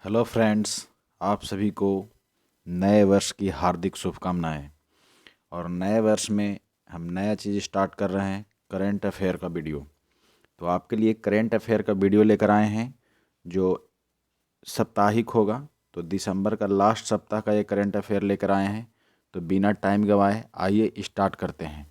Hello friends, आप सभी को नए वर्ष की हार्दिक शुभकामनाएं। और नए वर्ष में हम नया चीज़ स्टार्ट कर रहे हैं, करेंट अफेयर का वीडियो। तो आपके लिए करेंट अफेयर का वीडियो लेकर आए हैं जो साप्ताहिक होगा। तो दिसंबर का लास्ट सप्ताह का ये करेंट अफेयर लेकर आए हैं। तो बिना टाइम गंवाए आइए स्टार्ट करते हैं।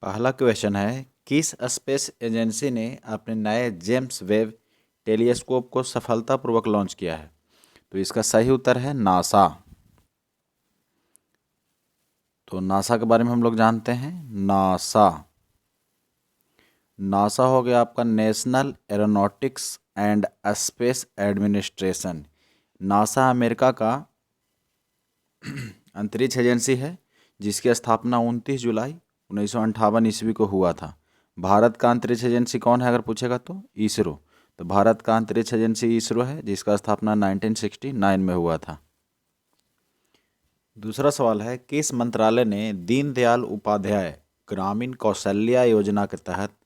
पहला क्वेश्चन है, किस स्पेस एजेंसी ने अपने नए जेम्स वेब टेलीस्कोप को सफलतापूर्वक लॉन्च किया है? तो इसका सही उत्तर है नासा। तो नासा के बारे में हम लोग जानते हैं। नासा नासा हो गया आपका national aeronautics and space administration. NASA America का अंतरिक्ष एजेंसी है जिसकी स्थापना 29 जुलाई 1958 ईस्वी को हुआ था। भारत का अंतरिक्ष एजेंसी कौन है अगर पूछेगा तो इसरो। तो भारत का अंतरिक्ष एजेंसी इसरो है जिसका स्थापना 1969 में हुआ था। दूसरा सवाल है, किस मंत्रालय ने दीनदयाल उपाध्याय ग्रामीण कौशल्या योजना के तहत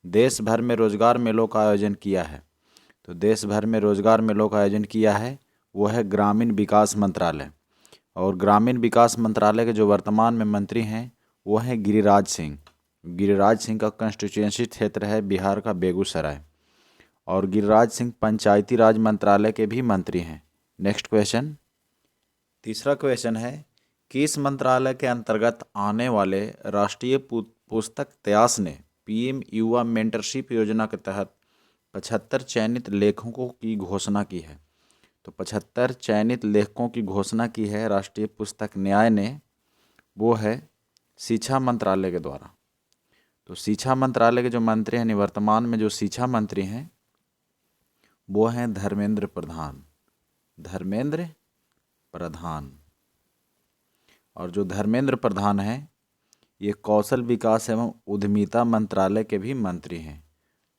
देश भर में रोजगार मेलों का आयोजन किया है? तो देश भर में रोजगार मेलों का आयोजन किया है वो है ग्रामीण विकास मंत्रालय। और ग्रामीण विकास मंत्रालय के जो वर्तमान में मंत्री हैं वो हैं गिरिराज सिंह। गिरिराज सिंह का कंस्टिट्यूएंसी क्षेत्र है बिहार का बेगूसराय। और गिरिराज सिंह पंचायती राज मंत्रालय के भी मंत्री हैं। नेक्स्ट क्वेश्चन, तीसरा क्वेश्चन है, किस मंत्रालय के अंतर्गत आने वाले राष्ट्रीय पुस्तक त्यास ने पीएम युवा मेंटरशिप योजना के तहत 75 चयनित लेखकों की घोषणा की है? तो 75 चयनित लेखकों की घोषणा की है राष्ट्रीय पुस्तक न्याय ने, वो है शिक्षा मंत्रालय के द्वारा। तो शिक्षा मंत्रालय के जो मंत्री हैं, वर्तमान में जो शिक्षा मंत्री हैं वो हैं धर्मेंद्र प्रधान। धर्मेंद्र प्रधान। और जो धर्मेंद्र प्रधान हैं ये कौशल विकास एवं उद्यमिता मंत्रालय के भी मंत्री हैं।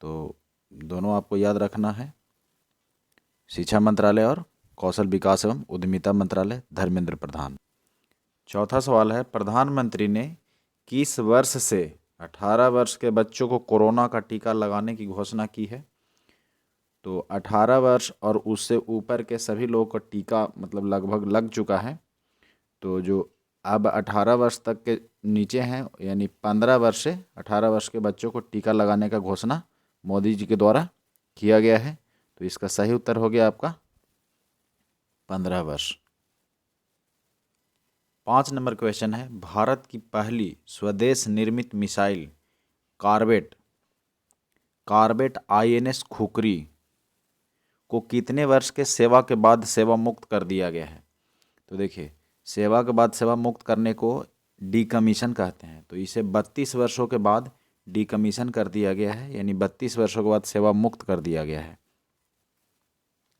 तो दोनों आपको याद रखना है, शिक्षा मंत्रालय और कौशल विकास एवं उद्यमिता मंत्रालय, धर्मेंद्र प्रधान। चौथा सवाल है, प्रधानमंत्री ने किस वर्ष से 18 वर्ष के बच्चों को कोरोना का टीका लगाने की घोषणा की है? तो 18 वर्ष और उससे ऊपर के सभी लोगों का टीका मतलब लगभग लग चुका है। तो जो अब 18 वर्ष तक के नीचे हैं यानी 15 वर्ष से 18 वर्ष के बच्चों को टीका लगाने का घोषणा मोदी जी के द्वारा किया गया है। तो इसका सही उत्तर हो गया आपका 15 वर्ष। 5 नंबर क्वेश्चन है, भारत की पहली स्वदेश निर्मित मिसाइल कार्बेट आईएनएस खुखरी को कितने वर्ष के सेवा के बाद सेवा मुक्त कर दिया गया है? तो देखिए, सेवा के बाद सेवा मुक्त करने को डीकमीशन कहते हैं। तो इसे 32 वर्षों के बाद डीकमीशन कर दिया गया है, यानी 32 वर्षों के बाद सेवा मुक्त कर दिया गया है।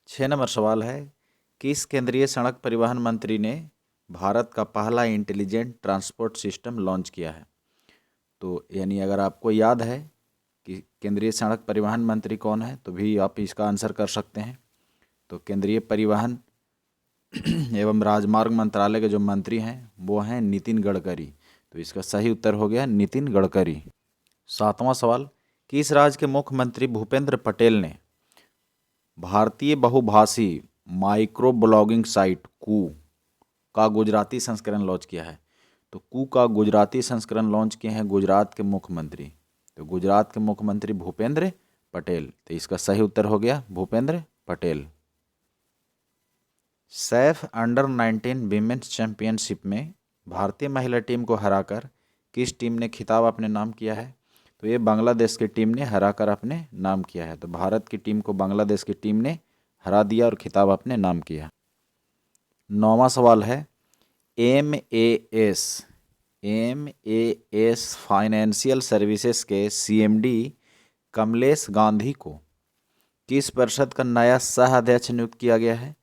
6 नंबर सवाल है, किस केंद्रीय सड़क परिवहन मंत्री ने भारत का पहला इंटेलिजेंट ट्रांसपोर्ट सिस्टम लॉन्च किया है? तो यानी अगर आपको याद है कि केंद्रीय सड़क परिवहन मंत्री कौन है तो भी आप इसका आंसर कर सकते हैं। तो केंद्रीय परिवहन एवं राजमार्ग मंत्रालय के जो मंत्री हैं वो हैं नितिन गडकरी। तो इसका सही उत्तर हो गया नितिन गडकरी। 7वां सवाल, किस राज्य के मुख्यमंत्री भूपेंद्र पटेल ने भारतीय बहुभाषी माइक्रो ब्लॉगिंग साइट कू का गुजराती संस्करण लॉन्च किया है? तो कू का गुजराती संस्करण लॉन्च किए हैं गुजरात के मुख्यमंत्री। तो गुजरात के मुख्यमंत्री भूपेंद्र पटेल। तो इसका सही उत्तर हो गया Bhupendra Patel. Saif under 19 women's championship में भारतीय महिला टीम को हराकर किस टीम ने खिताब अपने नाम किया है? तो ये बांग्लादेश की टीम ने हराकर अपने नाम किया है। तो भारत की टीम को बांग्लादेश की टीम ने हरा दिया और खिताब अपने नाम किया। 9वां सवाल है, एम ए फाइनेंशियल सर्विसेज के सीएमडी कमलेश गांधी को किस परिषद का नया सह अध्यक्ष नियुक्त किया गया है?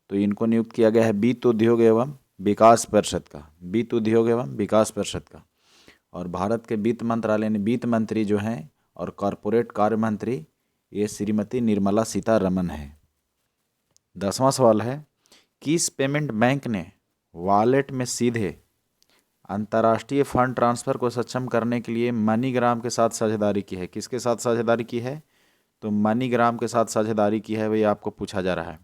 तो इनको नियुक्त किया गया है वित्त उद्योग एवं विकास परिषद का, वित्त उद्योग एवं विकास परिषद का। और भारत के वित्त मंत्रालय ने वित्त मंत्री जो हैं और कॉरपोरेट कार्य मंत्री ये श्रीमती निर्मला सीतारमन है। 10वां सवाल है, किस पेमेंट बैंक ने वॉलेट में सीधे अंतर्राष्ट्रीय फंड ट्रांसफर को सक्षम करने के लिए मनीग्राम के साथ साझेदारी की है। किसके साथ साझेदारी की है? तो मनीग्राम के साथ साझेदारी की है, वही आपको पूछा जा रहा है।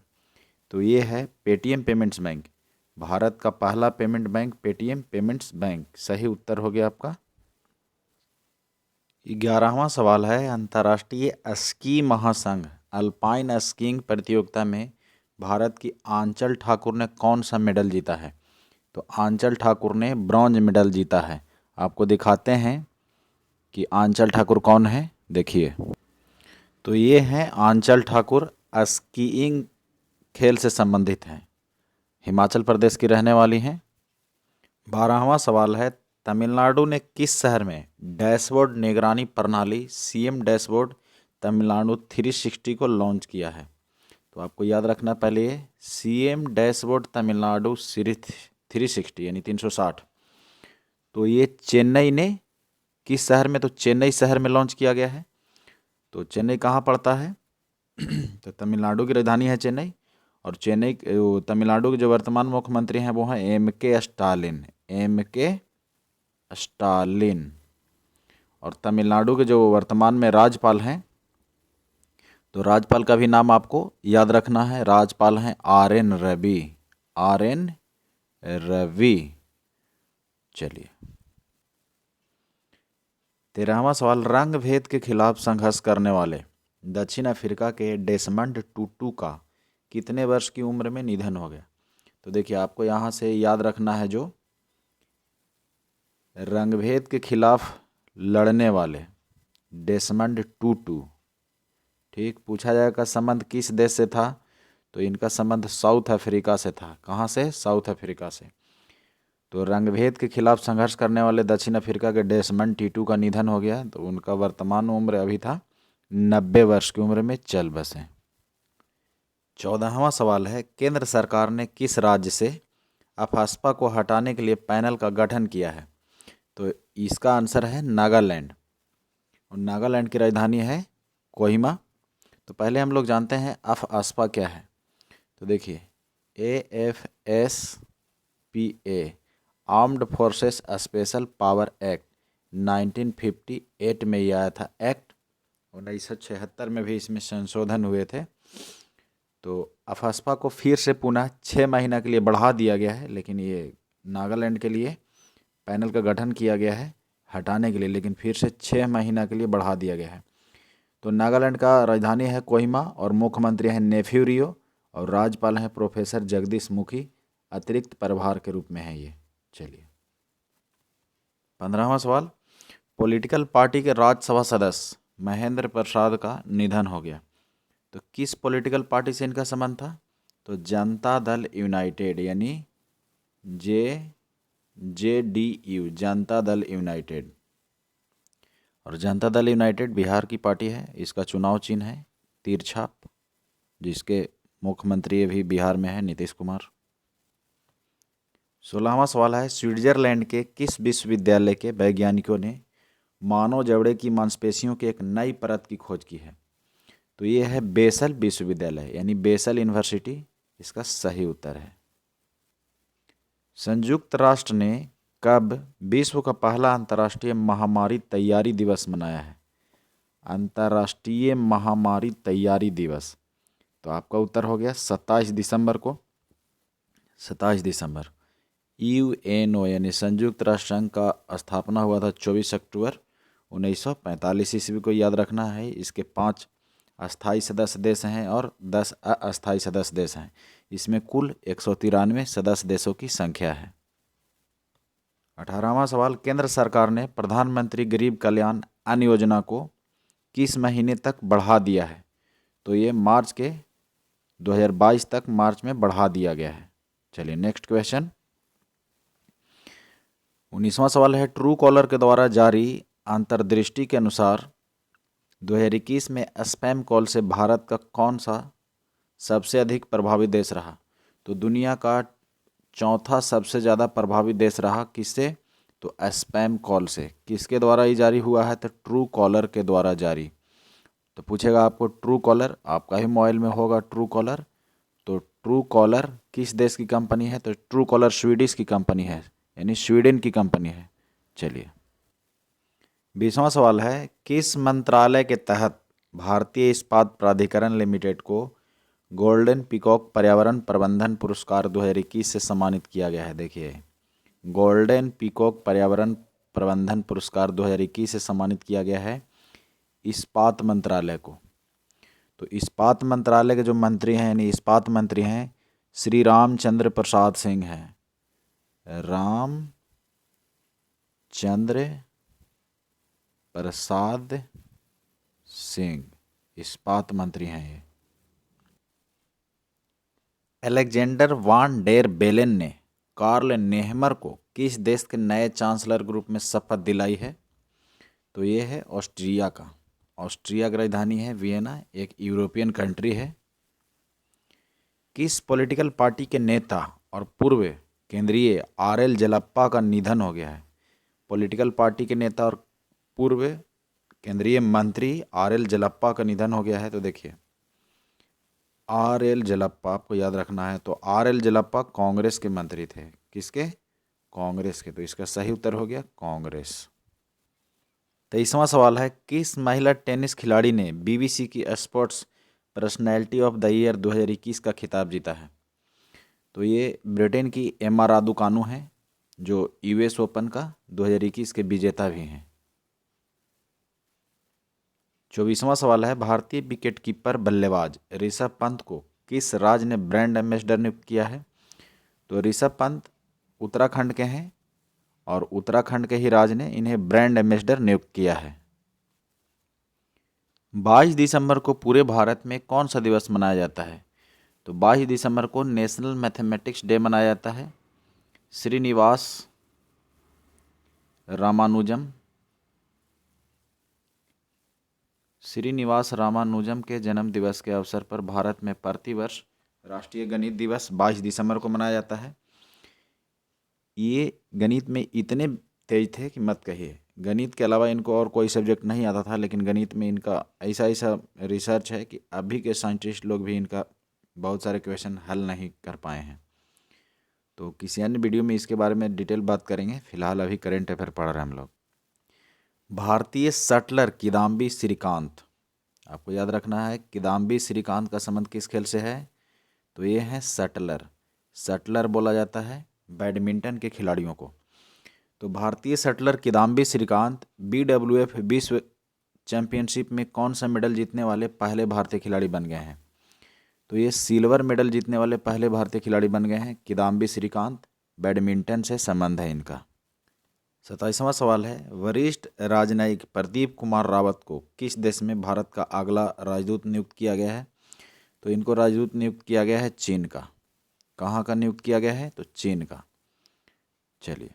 तो ये है पेटीएम पेमेंट्स बैंक, भारत का पहला payment bank Paytm payments bank. सही उत्तर हो गया आपका। 11वां सवाल है, अंतर्राष्ट्रीय स्की महासंघ अल्पाइन स्कीइंग प्रतियोगिता में भारत की आंचल ठाकुर ने कौन सा मेडल जीता है? तो आंचल ठाकुर ने ब्रॉन्ज मेडल जीता है। आपको दिखाते हैं कि आंचल ठाकुर कौन है, देखिए। तो ये हैं आंचल ठाकुर, स्कीइंग खेल से संबंधित हैं, हिमाचल प्रदेश की रहने वाली हैं। 12वां सवाल है, तमिलनाडु ने किस शहर में डैशबोर्ड निगरानी प्रणाली सीएम डैशबोर्ड तमिलनाडु 360 को लॉन्च किया है? तो आपको याद रखना पहले ये सीएम डैशबोर्ड तमिलनाडु सीरीज 360 यानी 360। तो ये चेन्नई ने किस शहर में? तो चेन्नई शहर में लॉन्च किया गया है। तो चेन्नई कहाँ पड़ता है? तो तमिलनाडु की राजधानी है चेन्नई। और चेन्नई तमिलनाडु के जो वर्तमान मुख्यमंत्री हैं वो हैं एम.के. Stalin, MK. स्टालिन। और तमिलनाडु के जो वर्तमान में राज्यपाल हैं, तो राज्यपाल का भी नाम आपको याद रखना है। राज्यपाल हैं आर.एन. रवि, आर.एन. रवि। चलिए 13वां सवाल, रंग भेद के खिलाफ संघर्ष करने वाले दक्षिण अफ्रीका के डेसमंड टुटू का कितने वर्ष की उम्र में निधन हो गया? तो देखिए आपको यहाँ से याद रखना है, जो रंगभेद के खिलाफ लड़ने वाले डेसमंड टुटू, ठीक, पूछा जाएगा संबंध किस देश से था? तो इनका संबंध साउथ अफ्रीका से था। कहाँ से? साउथ अफ्रीका से। तो रंगभेद के खिलाफ संघर्ष करने वाले दक्षिण अफ्रीका के डेसमंड टुटू का निधन हो गया। तो उनका वर्तमान उम्र अभी था 90 वर्ष की उम्र में चल बसे। 14वां सवाल है, केंद्र सरकार ने किस राज्य से अफस्पा को हटाने के लिए पैनल का गठन किया है? तो इसका आंसर है नागालैंड, और नागालैंड की राजधानी है कोहिमा। तो पहले हम लोग जानते हैं अफस्पा क्या है। तो देखिए AFSPA armed forces special power act 1958 में यह आया था एक्ट। 1976 में भी इसमें संशोधन हुए थे। तो अफस्पा को फिर से पुनः 6 महीना के लिए बढ़ा दिया गया है, लेकिन ये नागालैंड के लिए पैनल का गठन किया गया है हटाने के लिए, लेकिन फिर से 6 महीना के लिए बढ़ा दिया गया है। तो नागालैंड का राजधानी है कोहिमा और मुख्यमंत्री हैं नेफ्यू रियो और राज्यपाल हैं प्रोफेसर जगदीश मुखी, अतिरिक्त प्रभार के रूप में है ये। चलिए 15वां सवाल, पॉलिटिकल पार्टी के राज्यसभा सदस्य महेंद्र प्रसाद का निधन हो गया। तो किस पॉलिटिकल पार्टी से इनका संबंध था? तो जनता दल यूनाइटेड यानी JDU, जनता दल यूनाइटेड। और जनता दल यूनाइटेड बिहार की पार्टी है। इसका चुनाव चिन्ह है तीरछाप, जिसके मुख्यमंत्री भी बिहार में है नीतीश कुमार। 16वां सवाल है, स्विट्जरलैंड के किस विश्वविद्यालय के वैज्ञानिकों ने मानव जबड़े की मांसपेशियों की एक नई परत की खोज की है? तो ये है बेसल विश्वविद्यालय यानी बेसल यूनिवर्सिटी, इसका सही उत्तर है। संयुक्त राष्ट्र ने कब विश्व का पहला अंतर्राष्ट्रीय महामारी तैयारी दिवस मनाया है? अंतर्राष्ट्रीय महामारी तैयारी दिवस, तो आपका उत्तर हो गया 27 दिसंबर को। 27 दिसंबर। UNO यानी संयुक्त राष्ट्र संघ का स्थापना हुआ था 24 अक्टूबर 1945 ईस्वी को, याद रखना है। इसके 5 अस्थाई सदस्य देश हैं और 10 अस्थाई सदस्य देश हैं। इसमें कुल 193 सदस्य देशों की संख्या है। 18वां सवाल, केंद्र सरकार ने प्रधानमंत्री गरीब कल्याण अन्न योजना को किस महीने तक बढ़ा दिया है? तो ये मार्च के 2022 तक मार्च में बढ़ा दिया गया है। चलिए नेक्स्ट क्वेश्चन। 19वां सवाल है, ट्रू कॉलर के द्वारा जारी अंतर्दृष्टि के अनुसार 2021 में स्पैम कॉल से भारत का कौन सा सबसे अधिक प्रभावित देश रहा? तो दुनिया का चौथा सबसे ज़्यादा प्रभावित देश रहा किससे? तो स्पैम कॉल से। किसके द्वारा ये जारी हुआ है? तो ट्रू कॉलर के द्वारा जारी। तो पूछेगा आपको ट्रू कॉलर, आपका ही मोबाइल में होगा ट्रू कॉलर। तो ट्रू कॉलर किस देश की कंपनी है? तो ट्रू कॉलर स्वीडिश की कंपनी है। यानी स्वीडन की कंपनी है। चलिए 20वां सवाल है, किस मंत्रालय के तहत भारतीय इस्पात प्राधिकरण लिमिटेड को गोल्डन पीकॉक पर्यावरण प्रबंधन पुरस्कार 2021 से सम्मानित किया गया है? देखिए गोल्डन पीकॉक पर्यावरण प्रबंधन पुरस्कार 2021 से सम्मानित किया गया है इस्पात मंत्रालय को। तो इस्पात मंत्रालय के जो मंत्री हैं यानी इस्पात मंत्री हैं श्री रामचंद्र प्रसाद सिंह हैं। रामचंद्र प्रसाद सिंह इस्पात मंत्री हैं ये। अलेक्जेंडर वान डेर बेलेन ने कार्ल नेहमर को किस देश के नए चांसलर ग्रुप में शपथ दिलाई है? तो ये है ऑस्ट्रिया का। ऑस्ट्रिया की राजधानी है वियना, एक यूरोपियन कंट्री है। किस पॉलिटिकल पार्टी के नेता और पूर्व केंद्रीय आर.एल. जलप्पा का निधन हो गया है? पॉलिटिकल पार्टी के नेता और पूर्व केंद्रीय मंत्री आर.एल. जलप्पा का निधन हो गया है। तो देखिए आर.एल. जलप्पा आपको याद रखना है। तो आर.एल. जलप्पा कांग्रेस के मंत्री थे। किसके? कांग्रेस के। तो इसका सही उत्तर हो गया कांग्रेस। 23वां सवाल है, किस महिला टेनिस खिलाड़ी ने बीबीसी की sports personality of the year 2021 का खिताब जीता है? तो ये ब्रिटेन की एम्मा रादुकानु हैं जो यूएस ओपन का 2021 के विजेता भी हैं। 24वां सवाल है, भारतीय विकेटकीपर बल्लेबाज ऋषभ पंत को किस राज्य ने ब्रांड एम्बेसडर नियुक्त किया है? तो ऋषभ पंत उत्तराखंड के हैं और उत्तराखंड के ही राज्य ने इन्हें ब्रांड एम्बेसडर नियुक्त किया है। 22 दिसंबर को पूरे भारत में कौन सा दिवस मनाया जाता है? तो 22 दिसंबर को नेशनल मैथमेटिक्स डे मनाया जाता है। श्रीनिवास रामानुजम के जन्म दिवस के अवसर पर भारत में प्रतिवर्ष राष्ट्रीय गणित दिवस 22 दिसंबर को मनाया जाता है। ये गणित में इतने तेज थे कि मत कहिए। गणित के अलावा इनको और कोई सब्जेक्ट नहीं आता था, लेकिन गणित में इनका ऐसा रिसर्च है कि अभी के साइंटिस्ट लोग भी इनका बहुत सारे क्वेश्चन हल नहीं कर पाए हैं। तो किसी अन्य वीडियो में इसके बारे में डिटेल बात करेंगे। फिलहाल अभी करंट अफेयर पढ़ रहे हैं हम लोग। भारतीय शटलर किदाम्बी श्रीकांत, आपको याद रखना है किदाम्बी श्रीकांत का संबंध किस खेल से है? तो ये है शटलर। शटलर बोला जाता है बैडमिंटन के खिलाड़ियों को। तो भारतीय शटलर किदाम्बी श्रीकांत BWF विश्व चैंपियनशिप में कौन सा मेडल जीतने वाले पहले भारतीय खिलाड़ी बन गए हैं? तो ये सिल्वर मेडल जीतने वाले पहले भारतीय खिलाड़ी बन गए हैं किदाम्बी श्रीकांत। बैडमिंटन से संबंध है इनका। 27वां सवाल है, वरिष्ठ राजनयिक प्रदीप कुमार रावत को किस देश में भारत का अगला राजदूत नियुक्त किया गया है? तो इनको राजदूत नियुक्त किया गया है चीन का। कहाँ का नियुक्त किया गया है? तो चीन का। चलिए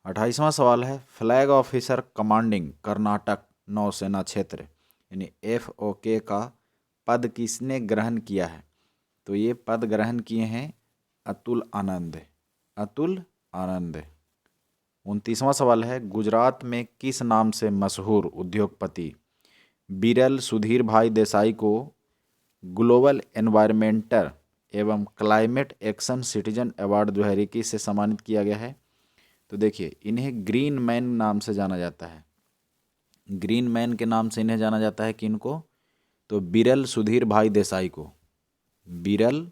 28वां सवाल है, फ्लैग ऑफिसर कमांडिंग कर्नाटक नौसेना क्षेत्र यानी FOK का पद किसने ग्रहण किया है? तो ये पद ग्रहण किए हैं अतुल आनंद। 29वां सवाल है, गुजरात में किस नाम से मशहूर उद्योगपति बिरल सुधीर भाई देसाई को ग्लोबल एनवायरमेंटल एवं क्लाइमेट एक्शन सिटीजन अवार्ड 2021 से सम्मानित किया गया है? तो देखिए इन्हें ग्रीन मैन नाम से जाना जाता है। ग्रीन मैन के नाम से इन्हें जाना जाता है किनको? तो बिरल सुधीर भाई देसाई को। बिरल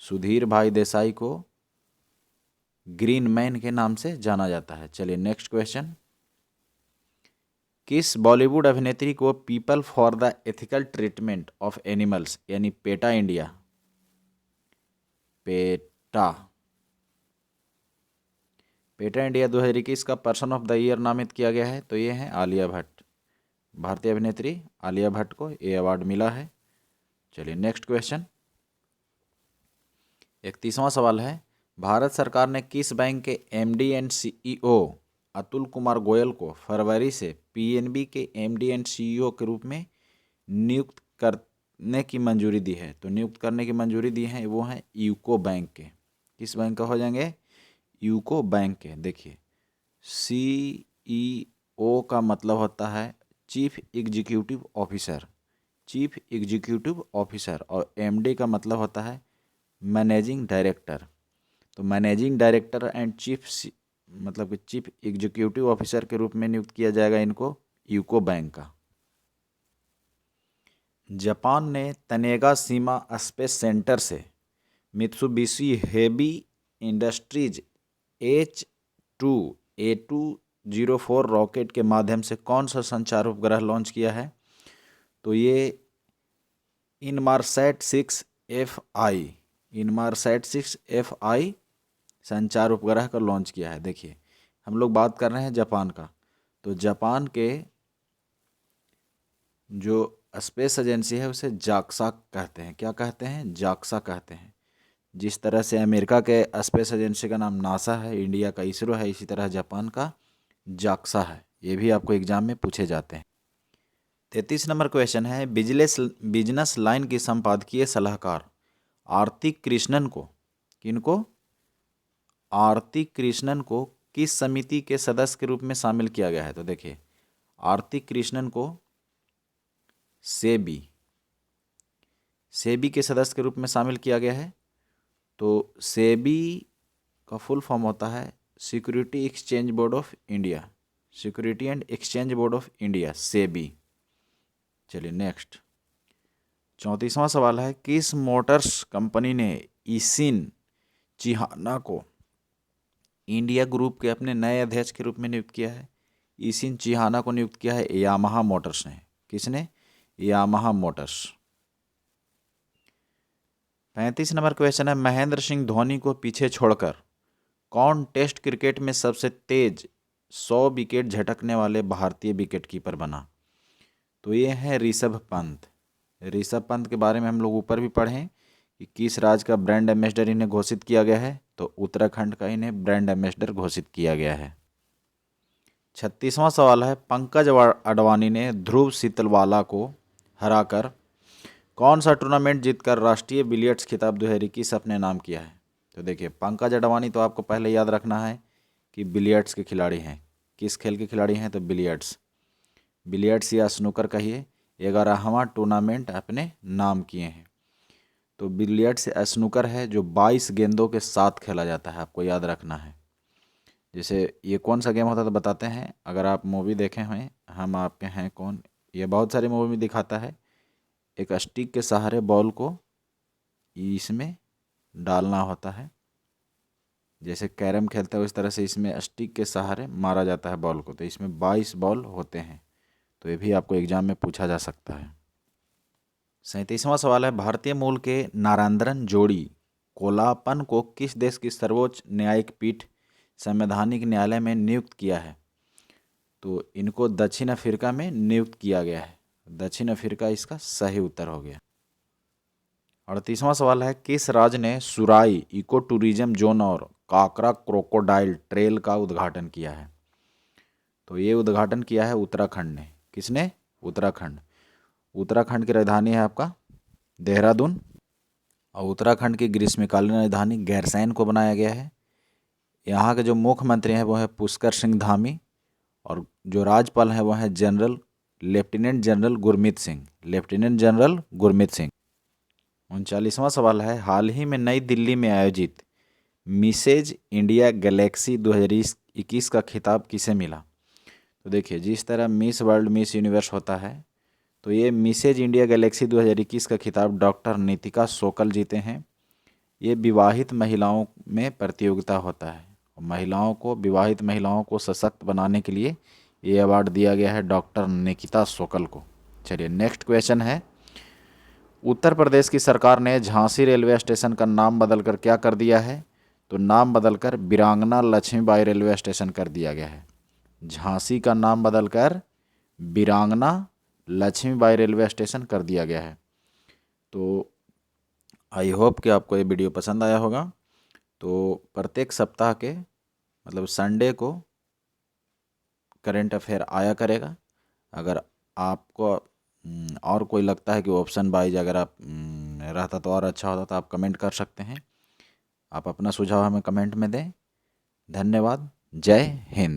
सुधीर भाई देसाई को ग्रीन मैन के नाम से जाना जाता है। चलिए नेक्स्ट क्वेश्चन, किस बॉलीवुड अभिनेत्री को people for the ethical treatment of animals यानी पेटा इंडिया 2021 का पर्सन ऑफ द ईयर नामित किया गया है? तो ये है आलिया भट्ट। भारतीय अभिनेत्री आलिया भट्ट को ये अवार्ड मिला है। चलिए नेक्स्ट क्वेश्चन, 31वां सवाल है, भारत सरकार ने किस बैंक के MD and CEO Atul Kumar Goyal को फरवरी से PNB के MD एंड CEO के रूप में नियुक्त करने की मंजूरी दी है? तो नियुक्त करने की मंजूरी दी है वो हैं यूको बैंक के। किस बैंक का हो जाएंगे? यूको बैंक के। देखिए CEO का मतलब होता है चीफ एग्जीक्यूटिव ऑफिसर और MD का मतलब होता है मैनेजिंग डायरेक्टर। तो मैनेजिंग डायरेक्टर एंड मतलब कि चीफ एग्जीक्यूटिव ऑफिसर के रूप में नियुक्त किया जाएगा इनको यूको बैंक का। जापान ने तनेगा सीमा स्पेस सेंटर से Mitsubishi heavy industries H2A204 rocket के माध्यम से कौन सा संचार उपग्रह लॉन्च किया है? तो ये इनमारसैट 6FI संचार उपग्रह का लॉन्च किया है। देखिए हम लोग बात कर रहे हैं जापान का, तो जापान के जो स्पेस एजेंसी है उसे जाक्सा कहते हैं। क्या कहते हैं? जाक्सा कहते हैं। जिस तरह से अमेरिका के स्पेस एजेंसी का नाम नासा है, इंडिया का इसरो है, इसी तरह जापान का जाक्सा है। ये भी आपको एग्जाम में पूछे जाते हैं। 33 नंबर क्वेश्चन है, बिजनेस लाइन की संपादकीय सलाहकार आरती कृष्णन को, किनको? आरती कृष्णन को किस समिति के सदस्य के रूप में शामिल किया गया है? तो देखिए आरती कृष्णन को सेबी के सदस्य के रूप में शामिल किया गया है। तो सेबी का फुल फॉर्म होता है security exchange board of India, security and exchange board of India, SEBI. चलिए नेक्स्ट 34वां सवाल है, किस मोटर्स कंपनी ने ईसिन चिहाना को इंडिया ग्रुप के अपने नए अध्यक्ष के रूप में नियुक्त किया है? ईसिन चिहाना को नियुक्त किया है यामाहा मोटर्स ने। किसने? Yamaha Motors. 35 नंबर क्वेश्चन है, महेंद्र सिंह धोनी को पीछे छोड़कर कौन टेस्ट क्रिकेट में सबसे तेज 100 विकेट झटकने वाले भारतीय विकेट कीपर बना? तो ये है ऋषभ पंत। ऋषभ पंत के बारे में हम लोग ऊपर भी पढ़े कि किस राज्य का ब्रांड एम्बेसडर इन्हें घोषित किया गया है? तो उत्तराखंड का इन्हें ब्रांड एम्बेसडर घोषित किया गया है। 36वां सवाल है, पंकज अडवाणी ने ध्रुव सीतलवाला को हराकर कौन सा टूर्नामेंट जीतकर राष्ट्रीय बिलियर्ड्स खिताब 2021 अपने नाम किया है? तो देखिए पंकज अडवाणी तो आपको पहले याद रखना है कि बिलियर्ड्स के खिलाड़ी हैं। किस खेल के खिलाड़ी हैं? तो बिलियर्ड्स या स्नूकर कहिए। 11वां टूर्नामेंट अपने नाम किए हैं। तो बिलियर्ड्स स्नूकर है जो 22 गेंदों के साथ खेला जाता है, आपको याद रखना है। जैसे ये कौन सा गेम होता है तो बताते हैं, अगर आप मूवी देखे हैं हम आपके हैं कौन, ये बहुत सारी मूवी में दिखाता है। एक स्टिक के सहारे बॉल को इसमें डालना होता है, जैसे कैरम खेलते हैं उस तरह से इसमें स्टिक के सहारे मारा जाता है बॉल को। तो इसमें 22 बॉल होते हैं, तो ये भी आपको एग्जाम में पूछा जा सकता है। 37वां सवाल है, भारतीय मूल के नारायण जोड़ी कोलापन को किस देश की सर्वोच्च न्यायिक पीठ संवैधानिक न्यायालय में नियुक्त किया है? तो इनको दक्षिण अफ्रीका में नियुक्त किया गया है। दक्षिण अफ्रीका इसका सही उत्तर हो गया। 38वां सवाल है, किस राज्य ने सुराई इको टूरिज्म जोन और काकरा क्रोकोडाइल ट्रेल का उद्घाटन किया है? तो ये उद्घाटन किया है उत्तराखंड ने। किसने? उत्तराखंड। उत्तराखंड की राजधानी है आपका देहरादून, और उत्तराखंड की ग्रीष्मकालीन राजधानी गैरसैंण को बनाया गया है। यहाँ के जो मुख्यमंत्री हैं वो है पुष्कर सिंह धामी, और जो राज्यपाल हैं वो हैं लेफ्टिनेंट जनरल गुरमीत सिंह। 39वां सवाल है, हाल ही में नई दिल्ली में आयोजित मिसेज इंडिया गैलेक्सी 2021 का खिताब किसे मिला? तो देखिए जिस तरह मिस वर्ल्ड मिस यूनिवर्स होता है, तो ये मिसेज इंडिया गैलेक्सी 2021 का खिताब डॉक्टर नितिका सोकल जीते हैं। ये विवाहित महिलाओं में प्रतियोगिता होता है। विवाहित महिलाओं को सशक्त बनाने के लिए ये अवार्ड दिया गया है डॉक्टर निकिता सोकल को। चलिए नेक्स्ट क्वेश्चन है, उत्तर प्रदेश की सरकार ने झांसी रेलवे स्टेशन का नाम बदलकर क्या कर दिया है? तो नाम बदलकर वीरांगना लक्ष्मीबाई रेलवे स्टेशन कर दिया गया है। झांसी का नाम बदलकर वीरांगना लक्ष्मीबाई रेलवे स्टेशन कर दिया गया है। तो आई होप कि आपको ये वीडियो पसंद आया होगा। तो प्रत्येक सप्ताह के मतलब संडे को करंट अफेयर आया करेगा। अगर आपको और कोई लगता है कि ऑप्शन वाइज अगर आप रहता तो और अच्छा होता, तो आप कमेंट कर सकते हैं। आप अपना सुझाव हमें कमेंट में दें। धन्यवाद। जय हिंद।